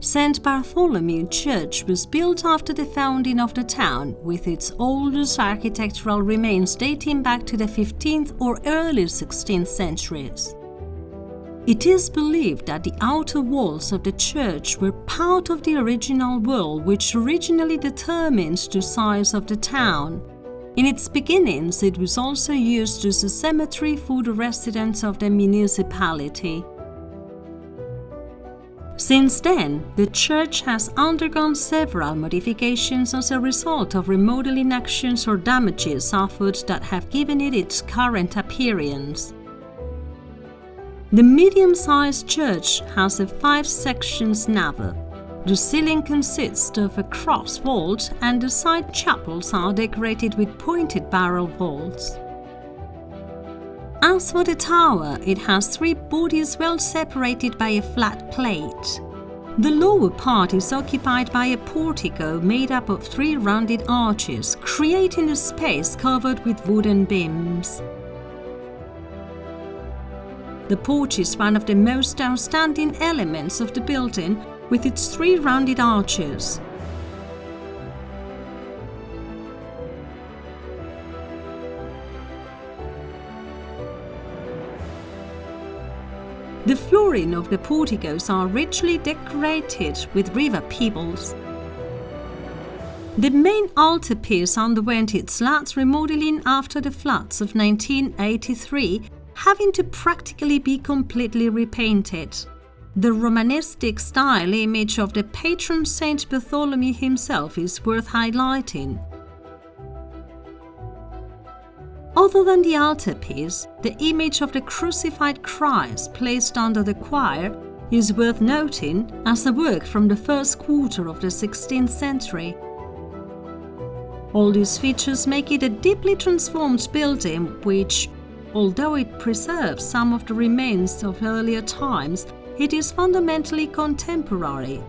St. Bartholomew Church was built after the founding of the town, with its oldest architectural remains dating back to the 15th or early 16th centuries. It is believed that the outer walls of the church were part of the original wall which originally determined the size of the town. In its beginnings, it was also used as a cemetery for the residents of the municipality. Since then, the church has undergone several modifications as a result of remodeling actions or damages suffered that have given it its current appearance. The medium-sized church has a 5-section nave. The ceiling consists of a cross vault, and the side chapels are decorated with pointed barrel vaults. As for the tower, it has 3 bodies well separated by a flat plate. The lower part is occupied by a portico made up of 3 rounded arches, creating a space covered with wooden beams. The porch is one of the most outstanding elements of the building, with its 3 rounded arches. The flooring of the porticos are richly decorated with river pebbles. The main altarpiece underwent its last remodeling after the floods of 1983, having to practically be completely repainted. The Romanesque style image of the patron Saint Bartholomew himself is worth highlighting. Other than the altarpiece, the image of the crucified Christ placed under the choir is worth noting as a work from the first quarter of the 16th century. All these features make it a deeply transformed building which, although it preserves some of the remains of earlier times, it is fundamentally contemporary.